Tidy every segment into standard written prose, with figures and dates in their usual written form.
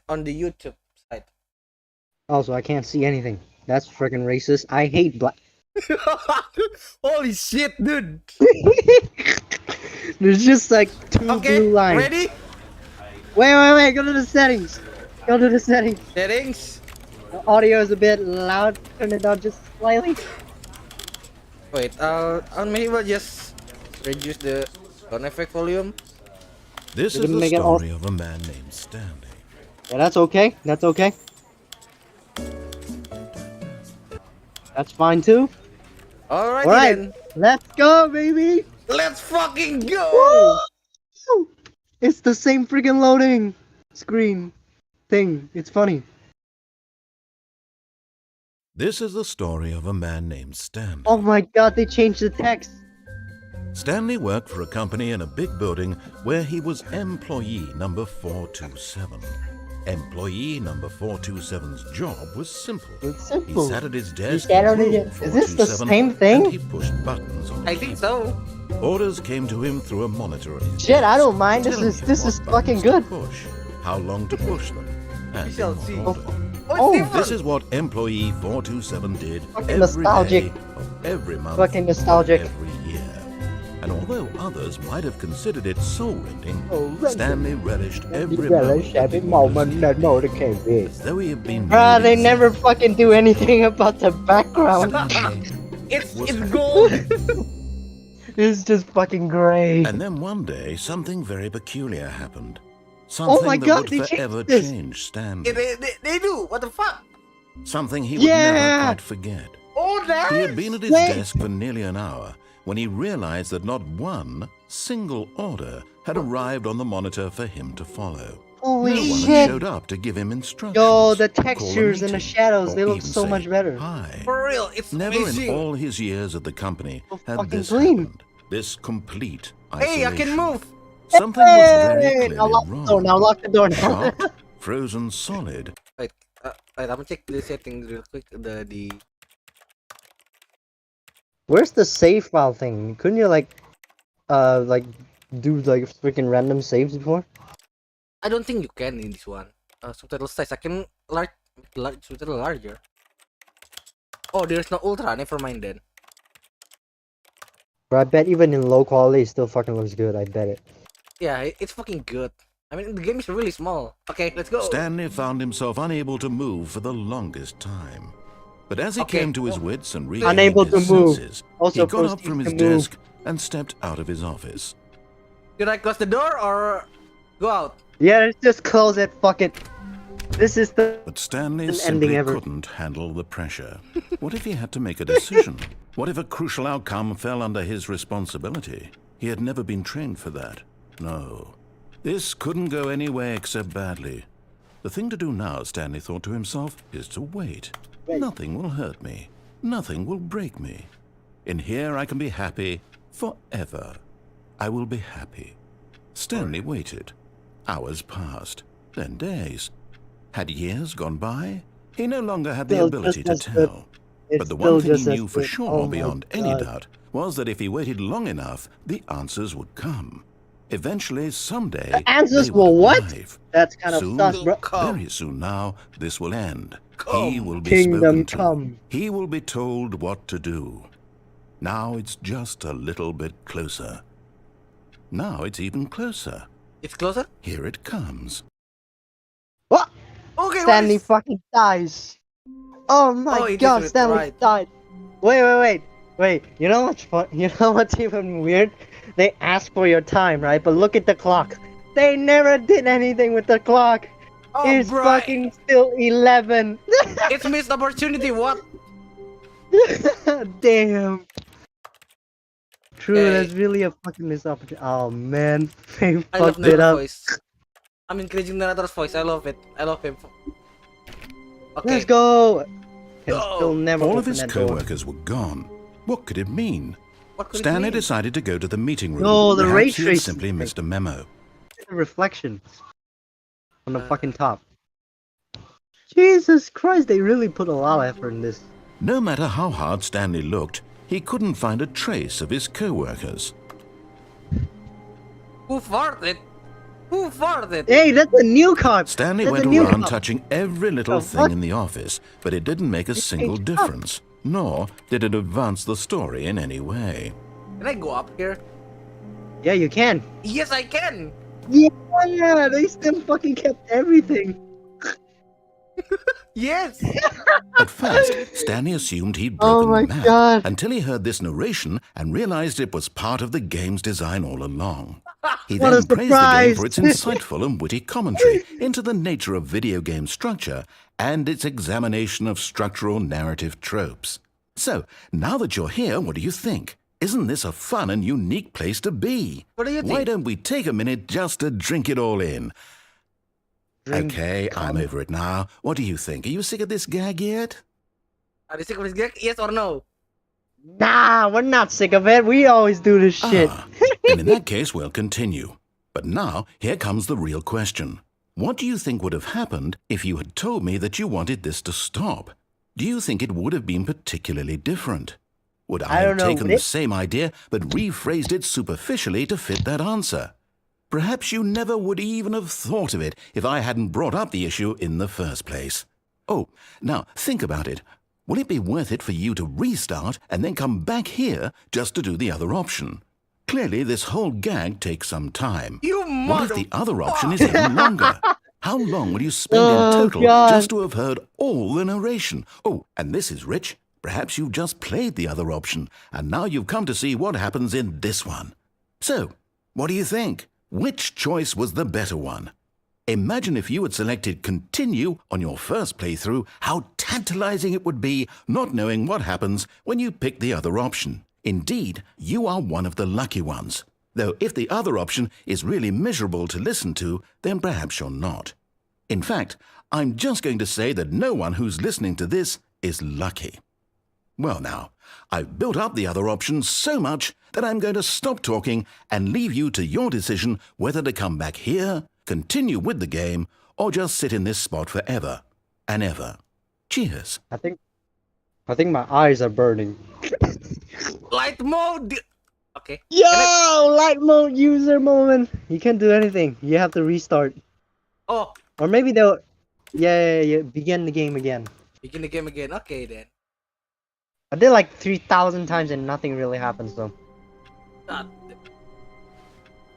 on the YouTube site. Also, I can't see anything. That's freaking racist. I hate black. Holy shit, dude. There's just like two Okay, blue lines. ready? Wait. Go to the settings. Go to the settings. Settings. The audio is a bit loud. Turn it down just slightly. Wait, I'll maybe just reduce the sound effect volume. This We is didn't the make it all- story of a man named Stanley. Yeah, that's okay. That's okay. That's fine too. Alrighty Alright, then. let's go, baby. Let's fucking go! Woo! It's the same freaking loading screen thing. It's funny. This is the story of a man named Stanley. Oh my god, they changed the text. Stanley worked for a company in a big building where he was employee number 427. Employee number 427's job was simple. It's simple. He sat at his desk sat in on room it. Is this the 427, same thing? and he pushed buttons on the I think keyboard. so. Orders came to him through a monitor at his Shit, I desk, don't mind. This telling is- him this what is fucking buttons to good. push, how long to push them, and shall in what see. order. Oh, it's This is what employee 427 did Fucking every nostalgic. day of every month Fucking nostalgic. of every year. And although others might have considered it soul-rending, Soul-rending. Stanley relished every Relish moment. every moment that came in. As though he had been Bruh, they made never fucking do anything about the background. It's gold. It's just fucking great. And then one day, something very peculiar happened. Something Oh my that God, would they changed forever this. change Stanley. They do. What the fuck? Something he would Yeah. never quite forget. Oh, nice. He had been at his Wait. desk for nearly an hour when he realized that not one single order had arrived on the monitor for him to follow. Holy No one had shit. showed up to give him instructions. Yo, the call a textures and the meeting, shadows, or they look even so say much better. Hi. For real, it's Never amazing. in all his years at the company So had fucking this clean. happened. This complete Hey, I isolation. can move. Something was very Hey, clearly now lock the wrong. door, now lock the door now. Shocked, frozen solid. Wait, I'm gonna check the settings real quick. The Where's the save file thing? Couldn't you like do like freaking random saves before? I don't think you can in this one. Subtitle size. I can large subtitle larger. Oh, there's no ultra. Never mind then. But I bet even in low quality it still fucking looks good, I bet it. Yeah, it's fucking good. I mean, the game is really small. Okay, let's go. Stanley found himself unable to move for the longest time. But as he Okay. came to his wits and regained Unable his to move. senses, Also he got up proceeds from his to move. desk and stepped out of his office. Should I close the door or go out? Yeah, let's just close it, fuck it. This is the But Stanley An simply ending ever. couldn't handle the pressure. What if he had to make a decision? What if a crucial outcome fell under his responsibility? He had never been trained for that. No. This couldn't go any way except badly. The thing to do now, Stanley thought to himself, is to wait. Wait. Nothing will hurt me. Nothing will break me. In here I can be happy forever. I will be happy. Stanley waited. Hours passed, then days. Had years gone by? He no longer had the Still ability to just as good. tell. It's But the still one thing just he as knew for good. sure, Oh my beyond any God. doubt, was that if he waited long enough, the answers would come. Eventually, someday, The answers they would will what? arrive. That's kind of Soon, sus, bro. very soon now, this will end. He will be Kingdom spoken to. come. He will be told what to do. Now it's just a little bit closer. Now it's even closer. It's closer. Here it comes. What? Okay, Stanley fucking dies. Oh my Oh, he god, did it Stanley right. died. Wait. You know what's fun? You know what's even weird? They ask for your time, right? But look at the clock. They never did anything with the clock. Oh, It's bro. fucking still 11. It's missed opportunity. What? Damn. True, Hey. that's really a fucking missed opportunity. Oh man, they I love fucked it narrator's up. voice. I'm encouraging narrator's voice. I love it. I love him. Okay. Let's go. Can Go. still never All open of his that door. co-workers were gone. What could it mean? What could it Stanley mean? decided to go to the meeting room. No, the Perhaps ray he had tracing simply thing. missed a memo. The reflection on the fucking top. Jesus Christ, they really put a lot of effort in this. No matter how hard Stanley looked, he couldn't find a trace of his co-workers. Who farted? Who farted? Hey, that's a new card. Stanley That's went a new around card. touching every little The thing fuck? in the office, but it didn't make a single changed difference, nor did it advance the story in any way. Can I go up here? Yeah, you can. Yes, I can. Yeah, they still fucking kept everything. Yes. At first, Stanley assumed he'd Oh broken my the map God. until he heard this narration and realized it was part of the game's design all along. He What a then praised the game surprise. for its insightful and witty commentary into the nature of video game structure and its examination of structural narrative tropes. So, now that you're here, what do you think? Isn't this a fun and unique place to be? What do you Why think? don't we take a minute just to drink it all in? Drink Okay, I'm over it now. What do you think? Are you sick of this gag yet? Are you sick of this gag? Yes or no? Nah, we're not sick of it. We always do this shit. And in that case, we'll continue. But now, here comes the real question. What do you think would have happened if you had told me that you wanted this to stop? Do you think it would have been particularly different? Would I I have don't know, taken would the it? same idea but rephrased it superficially to fit that answer? Perhaps you never would even have thought of it if I hadn't brought up the issue in the first place. Oh, now think about it. Will it be worth it for you to restart and then come back here just to do the other option? Clearly, this whole gag takes some time. You What if the other option is motherfucker. even longer? How long will you spend Oh, in total God. just to have heard all the narration? Oh, and this is rich. Perhaps you've just played the other option, and now you've come to see what happens in this one. So, what do you think? Which choice was the better one? Imagine if you had selected continue on your first playthrough, how tantalizing it would be not knowing what happens when you pick the other option. Indeed, you are one of the lucky ones. Though if the other option is really miserable to listen to, then perhaps you're not. In fact, I'm just going to say that no one who's listening to this is lucky. Well now, I've built up the other option so much that I'm going to stop talking and leave you to your decision whether to come back here, continue with the game, or just sit in this spot forever and ever. Cheers. I think my eyes are burning. Light mode. Okay. Yo, light mode user moment. You can't do anything. You have to restart. Oh, Or maybe they'll... Yeah, begin the game again. begin the game again. Okay then. I did like 3,000 times and nothing really happens though. Ah,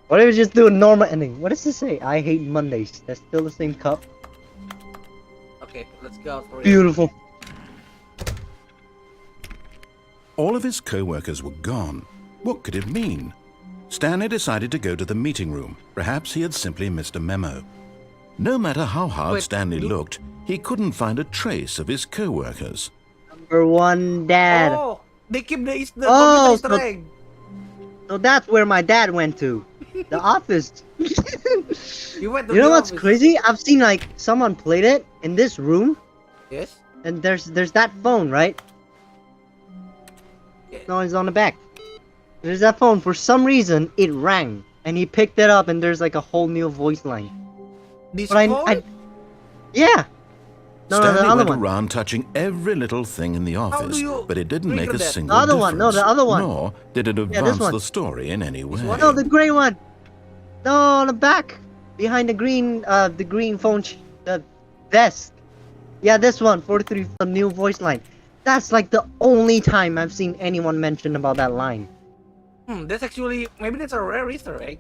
What if we just do a normal ending? What does it say? I hate Mondays. That's still the same cup. okay, let's go for it. Beautiful. All of his co-workers were gone. What could it mean? Stanley decided to go to the meeting room. Perhaps he had simply missed a memo. No matter how hard Wait, Stanley you- looked, he couldn't find a trace of his co-workers. Number one, dad. Oh, they keep the Oh, computer Easter egg. So that's where my dad went to. The office. You went to You know the what's office. crazy? I've seen like someone played it in this room, Yes. and there's that phone, right? Yeah. No, it's on the back. There's that phone. For some reason, it rang, and he picked it up, and there's like a whole new voice line. This But phone? yeah. No, Stanley the other went one. around touching every little thing in the office, you but it didn't trigger make a that? single The other difference. one, no, the other one. Nor did it this advance one. the story in any way. one? No, the gray one. No, on the back, behind the green phone, the desk. Yeah, this one, 43, the new voice line. That's like the only time I've seen anyone mention about that line. That's actually maybe that's a rare Easter egg.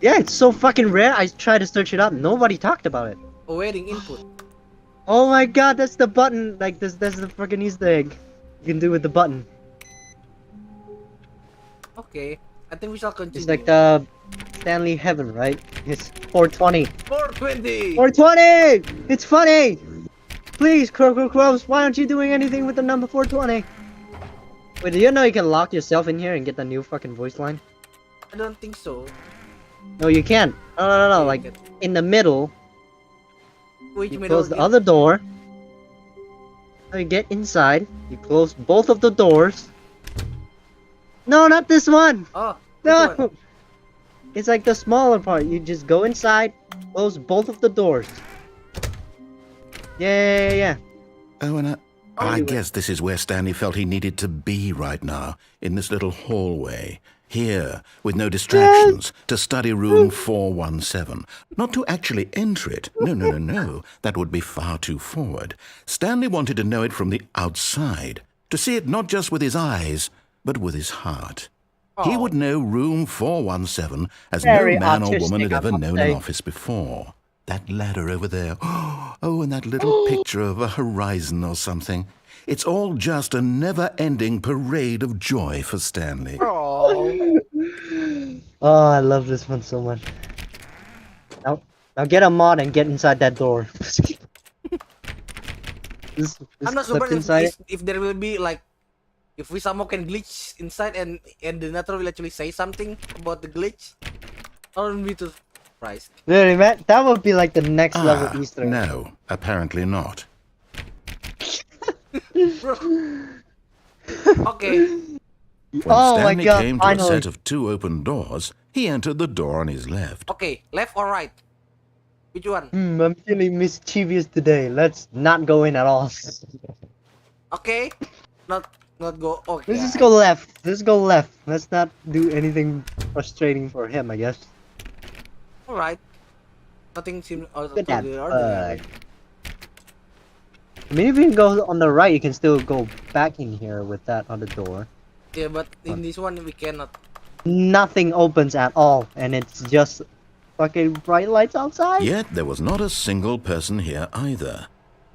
Yeah, it's so fucking rare. I tried to search it up. Nobody talked about it. Awaiting input. Oh my god, that's the button. Like this, that's the fucking Easter egg. You can do with the button. Okay, I think we shall continue. It's like the Stanley Heaven, right? It's 420. 420. 420! It's funny! Please, Crows, why aren't you doing anything with the number 420? Wait, do you know you can lock yourself in here and get the new fucking voice line? I don't think so. No, you can't. No, like, Okay. in the middle, Which you middle close the is- other door. Now you get inside, you close both of the doors. No, not this one! Oh, this one. No! It's like the smaller part. You just go inside, close both of the doors. Yeah. Oh, and I Anyway. guess this is where Stanley felt he needed to be right now, in this little hallway. Here, with no distractions, to study room 417. Not to actually enter it. No. That would be far too forward. Stanley wanted to know it from the outside. To see it not just with his eyes, but with his heart. He would know room 417 as Very no man or artistic, woman had I ever must known say. an office before. That ladder over there. Oh, and that little picture of a horizon or something. It's all just a never-ending parade of joy for Stanley. Oh. Oh, I love this one so much. Now get a mod and get inside that door. this I'm not clip sure inside it. if there will be like if we somehow can glitch inside and the narrator will actually say something about the glitch. I wouldn't be too surprised. Really, man, that would be like the next level Easter egg. No, apparently not. Okay. When Oh my Stanley God, came to a finally. set of 2 open doors, he entered the door on his left. Okay, left or right? Which one? I'm feeling mischievous today. Let's not go in at all. Okay. Not go. Okay. Let's just go left. Let's go left. Let's not do anything frustrating for him, I guess. All right. Nothing seems out Look of at the that ordinary. bug. I mean, if you can go on the right, you can still go back in here with that on the door. Yeah, but in this one we cannot. Nothing opens at all, and it's just fucking bright lights outside. Yet there was not a single person here either.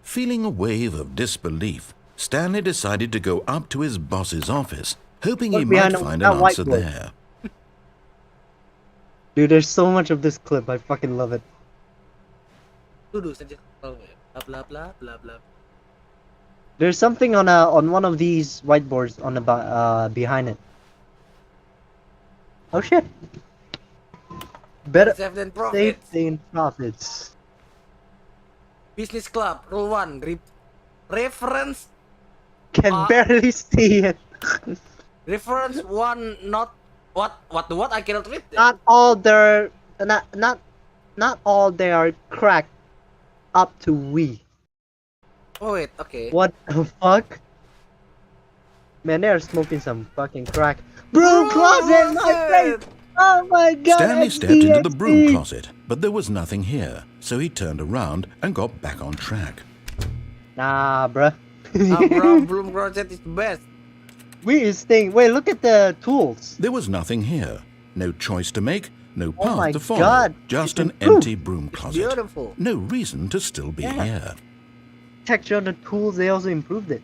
Feeling a wave of disbelief, Stanley decided to go up to his boss's office, hoping he Look might behind find that an answer whiteboard. there. Dude, there's so much of this clip. I fucking love it. Duduk saja. Oh, blah blah blah blah blah. There's something on one of these whiteboards on the behind it. Oh shit! Better Save and profit. safety and profits. Business club rule 1. Reference Can barely see it. reference 1 not what I cannot read. Not all they're not all they are cracked up to we. Oh wait, okay. What the fuck? Man, they're smoking some fucking crack. Broom closet, my face! Oh my god! Stanley stepped into the broom XD. closet, but there was nothing here, so he turned around and got back on track. Nah, bruh. Bro, Bloom Closet is the best. Weirdest thing. Wait, look at the tools. There was nothing here. No choice to make, no Oh path my to follow. God, Just it's an improved. empty broom closet. Beautiful. No reason to still be here. Texture on the tools, they also improved it.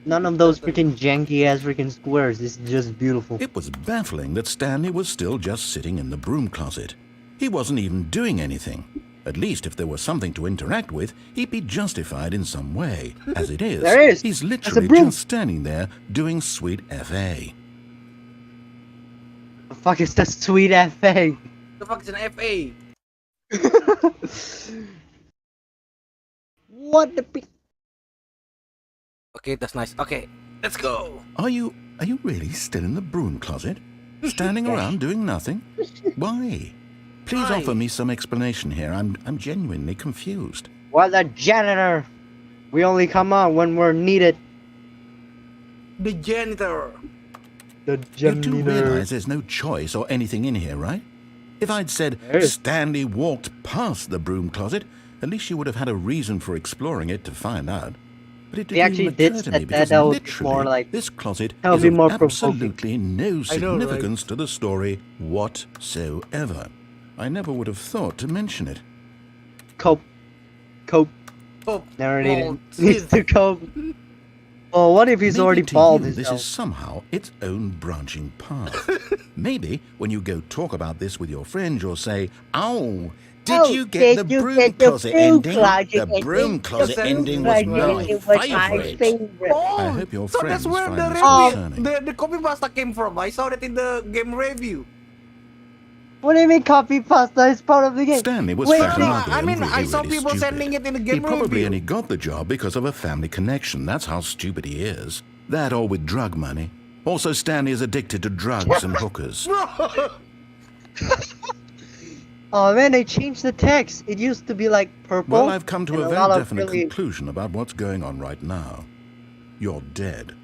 None of those freaking janky ass freaking squares. It's just beautiful. It was baffling that Stanley was still just sitting in the broom closet. He wasn't even doing anything. At least if there was something to interact with, he'd be justified in some way. As it is, There is. he's That's a literally broom. just standing there doing sweet FA. The fuck is that sweet FA? The fuck is an FA? What the Okay, that's nice. Okay, let's go. Are you really still in the broom closet? Standing around doing nothing? Why? Please Why? offer me some explanation here. I'm genuinely confused. What the janitor? We only come out when we're needed. The janitor. The You do janitor. realize there's no choice or anything in here, right? If I'd said There is. Stanley walked past the broom closet, at least you would have had a reason for exploring it to find out. But it We didn't actually even did occur to said me that, because that would be literally more like- this closet that would is be of more provoking. absolutely no I know, right? significance to the story whatsoever. I never would have thought to mention it. Cope. Oh, Never oh, needs to cope. Oh, what if he's Maybe already to bald you, his this self? is somehow its own branching path. Maybe when you go talk about this with your friends, you'll say, "Oh, did Oh, you get the did you broom get the closet broom ending? closet The ending? broom closet The ending broom was closet my ending was my favorite." favorite. Oh, I hope your so friends that's where find the this review, concerning. the copy pasta came from. I saw that in the game review. What do you mean copy pasta is part of the game? Stanley was Wait, fat No, and no, ugly I and mean, really, I saw really people stupid. sending it in the He game probably review. only got the job because of a family connection. That's how stupid he is. That or with drug money. Also, Stanley is addicted to drugs and hookers. Oh man, they changed the text. It used to be like purple. Well, I've come to and a lot very of definite really conclusion about what's going on right now. You're dead.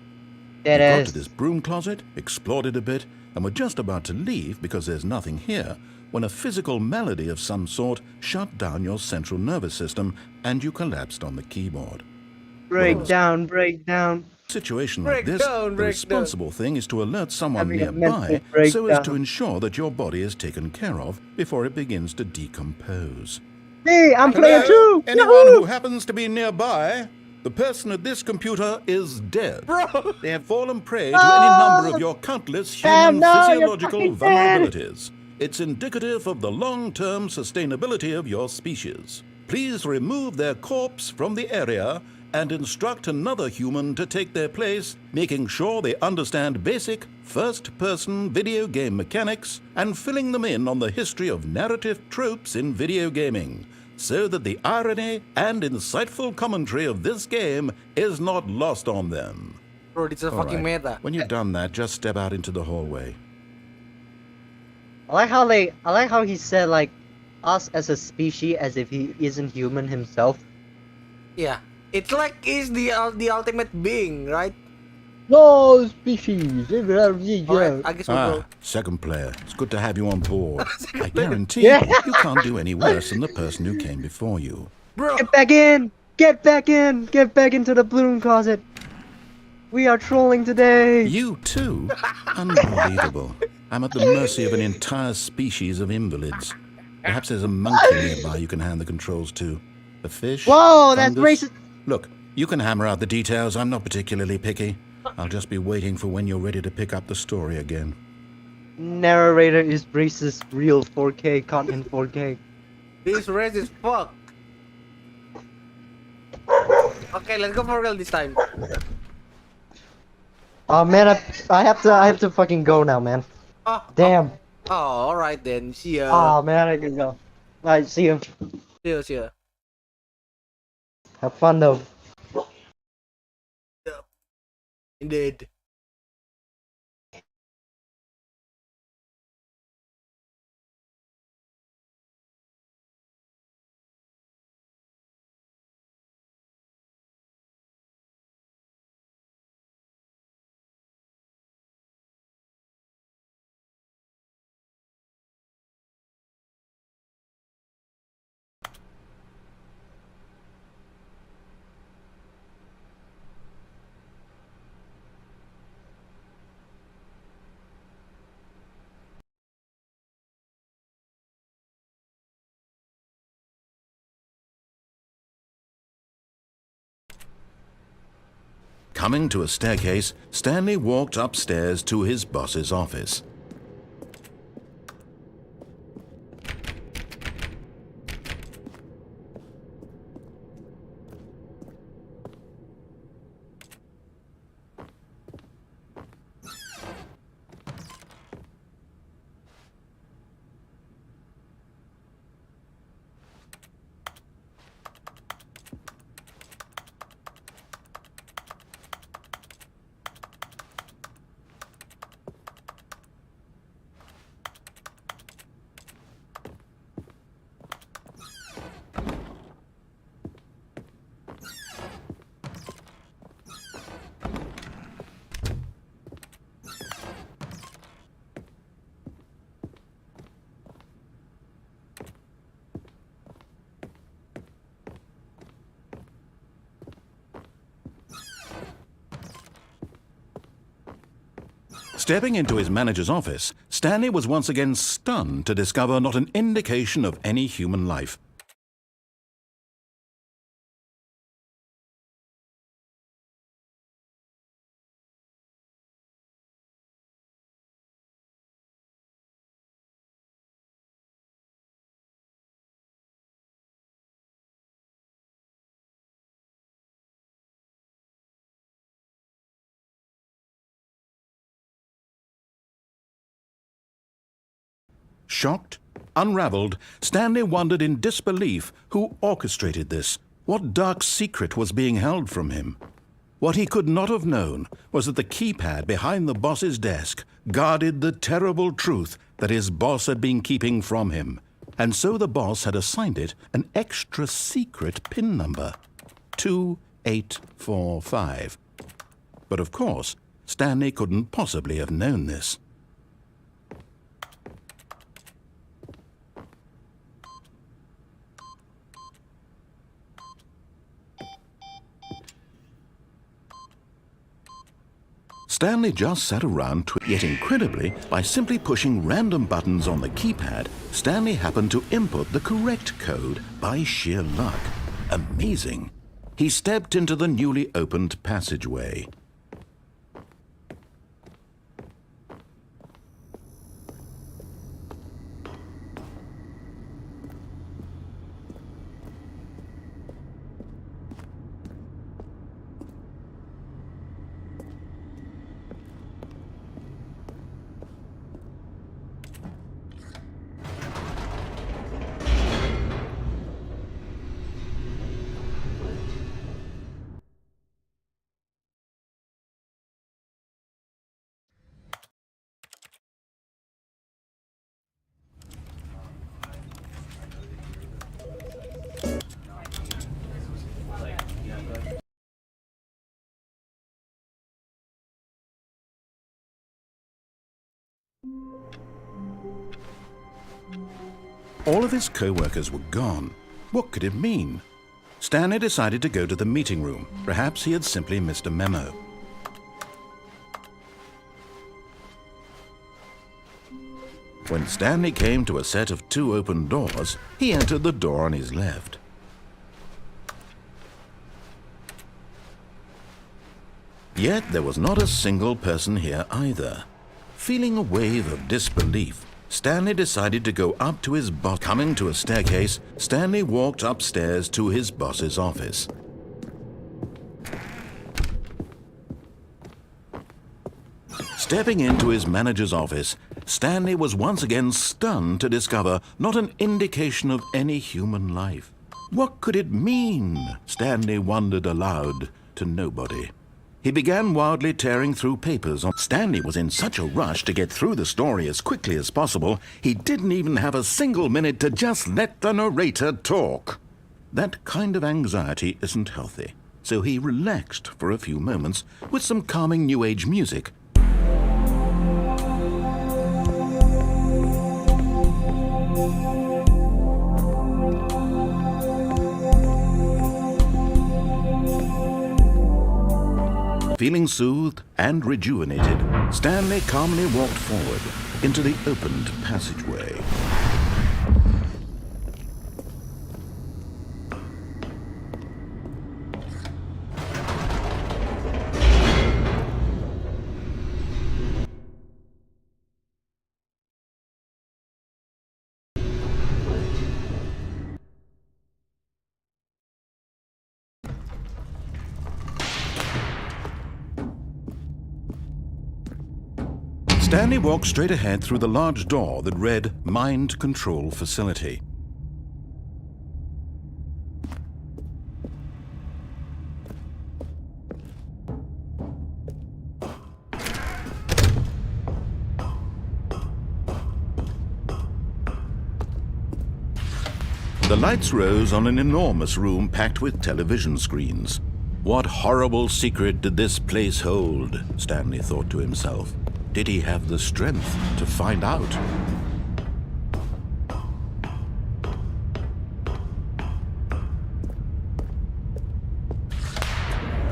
dead You got ass. to this broom closet, explored it a bit, and were just about to leave because there's nothing here when a physical malady of some sort shut down your central nervous system and you collapsed on the keyboard. Break down, break down. Situation like Break this, down, the break responsible thing is to alert someone Having a nearby mental so as to breakdown. ensure that your body is taken care of before it begins to decompose. Hey, I'm playing Hello? too! Anyone Yahoo! who happens to be nearby, the person at this computer is dead. Bro! They have fallen prey to any number of your countless human no, you're physiological fucking dead. vulnerabilities. It's indicative of the long-term sustainability of your species. Please remove their corpse from the area and instruct another human to take their place, making sure they understand basic first-person video game mechanics and filling them in on the history of narrative tropes in video gaming, so that the irony and insightful commentary of this game is not lost on them. Bro, it's a All fucking right. meta. When you've done that, just step out into the hallway. I like how he said like us as a species as if he isn't human himself. Yeah. It's like he's the ultimate being, right? No species. Alright, I guess we'll go. Second player, it's good to have you on board. I guarantee Yeah. you can't do any worse than the person who came before you. Bro! Get back in! Get back in! Get back into the bloom closet! We are trolling today! You too? Unbelievable. I'm at the mercy of an entire species of invalids. Perhaps there's a monkey nearby you can hand the controls to. A fish? Whoa, that's fungus? racist! Look, you can hammer out the details. I'm not particularly picky. I'll just be waiting for when you're ready to pick up the story again. Narrator is racist, real 4K, caught in 4K. This race is fuck. Okay, let's go for real this time. Oh man, I have to fucking go now, man. Oh, Damn. oh, alright then. See ya. Oh man, I can go. Alright, see you. See ya, see ya. Have fun though. Indeed. Coming to a staircase, Stanley walked upstairs to his boss's office. Stepping into his manager's office, Stanley was once again stunned to discover not an indication of any human life. Shocked, unraveled, Stanley wondered in disbelief who orchestrated this. What dark secret was being held from him? What he could not have known was that the keypad behind the boss's desk guarded the terrible truth that his boss had been keeping from him. And so the boss had assigned it an extra secret PIN number, 2845. But of course, Stanley couldn't possibly have known this. Stanley just sat around, yet incredibly, by simply pushing random buttons on the keypad, Stanley happened to input the correct code by sheer luck. Amazing. He stepped into the newly opened passageway. All of his co-workers were gone. What could it mean? Stanley decided to go to the meeting room. Perhaps he had simply missed a memo. When Stanley came to a set of 2 open doors, he entered the door on his left. Yet there was not a single person here either. Feeling a wave of disbelief, Stanley decided to go up to his boss. Coming to a staircase, Stanley walked upstairs to his boss's office. Stepping into his manager's office, Stanley was once again stunned to discover not an indication of any human life. What could it mean? Stanley wondered aloud to nobody. He began wildly tearing through papers. Stanley was in such a rush to get through the story as quickly as possible, he didn't even have a single minute to just let the narrator talk. That kind of anxiety isn't healthy, so he relaxed for a few moments with some calming New Age music. Feeling soothed and rejuvenated, Stanley calmly walked forward into the opened passageway. Stanley walked straight ahead through the large door that read Mind Control Facility. The lights rose on an enormous room packed with television screens. What horrible secret did this place hold? Stanley thought to himself. Did he have the strength to find out?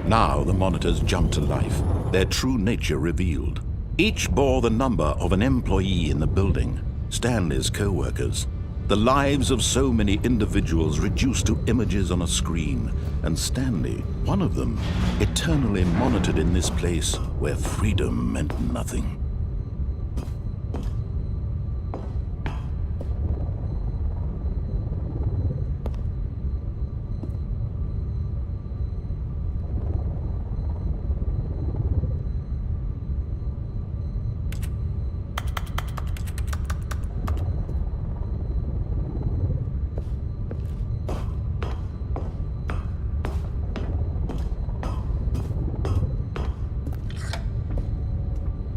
Now the monitors jumped to life, their true nature revealed. Each bore the number of an employee in the building, Stanley's co-workers. The lives of so many individuals reduced to images on a screen, and Stanley, one of them, eternally monitored in this place where freedom meant nothing.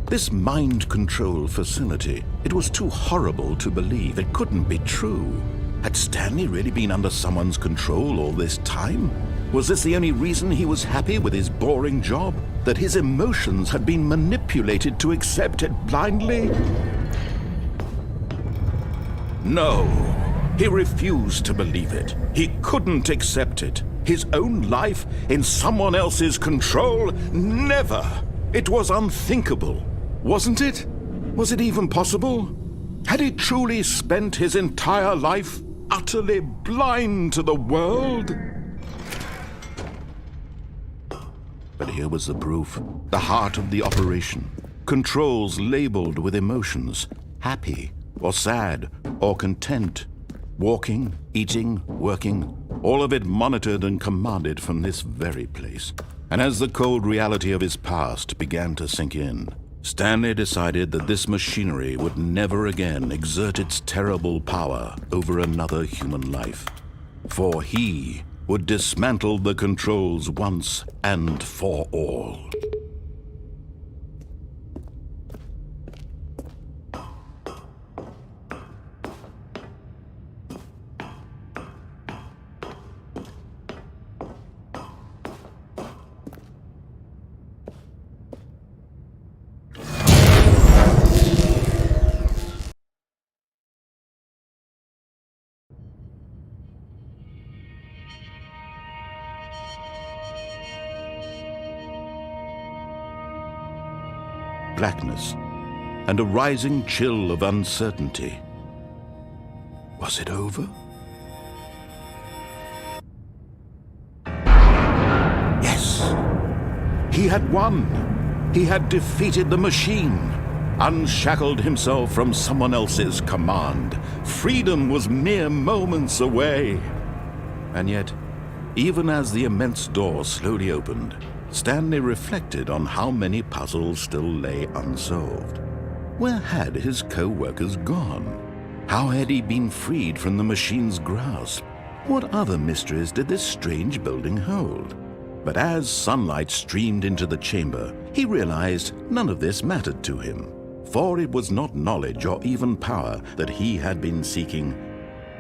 This mind control facility, it was too horrible to believe. It couldn't be true. Had Stanley really been under someone's control all this time? Was this the only reason he was happy with his boring job? That his emotions had been manipulated to accept it blindly? No, he refused to believe it. He couldn't accept it. His own life in someone else's control? Never! It was unthinkable, wasn't it? Was it even possible? Had he truly spent his entire life utterly blind to the world? But here was the proof, the heart of the operation. Controls labeled with emotions, happy or sad or content. Walking, eating, working, all of it monitored and commanded from this very place. And as the cold reality of his past began to sink in, Stanley decided that this machinery would never again exert its terrible power over another human life. For he would dismantle the controls once and for all. Blackness and a rising chill of uncertainty. Was it over? Yes! He had won! He had defeated the machine, unshackled himself from someone else's command. Freedom was mere moments away. And yet, even as the immense door slowly opened, Stanley reflected on how many puzzles still lay unsolved. Where had his co-workers gone? How had he been freed from the machine's grasp? What other mysteries did this strange building hold? But as sunlight streamed into the chamber, he realized none of this mattered to him, for it was not knowledge or even power that he had been seeking,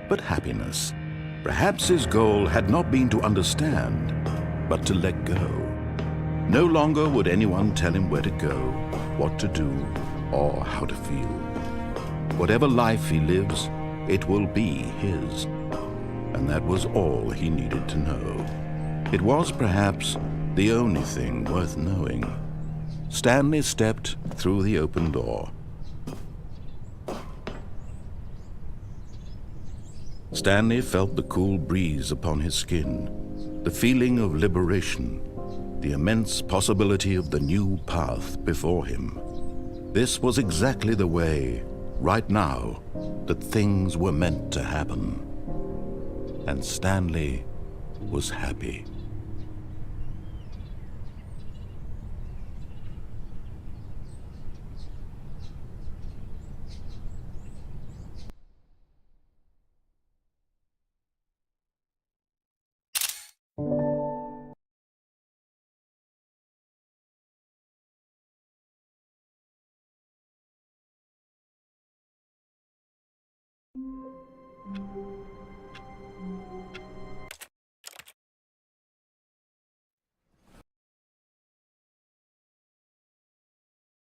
but happiness. Perhaps his goal had not been to understand, but to let go. No longer would anyone tell him where to go, what to do, or how to feel. Whatever life he lives, it will be his. And that was all he needed to know. It was perhaps the only thing worth knowing. Stanley stepped through the open door. Stanley felt the cool breeze upon his skin, the feeling of liberation, the immense possibility of the new path before him. This was exactly the way, right now, that things were meant to happen. And Stanley was happy.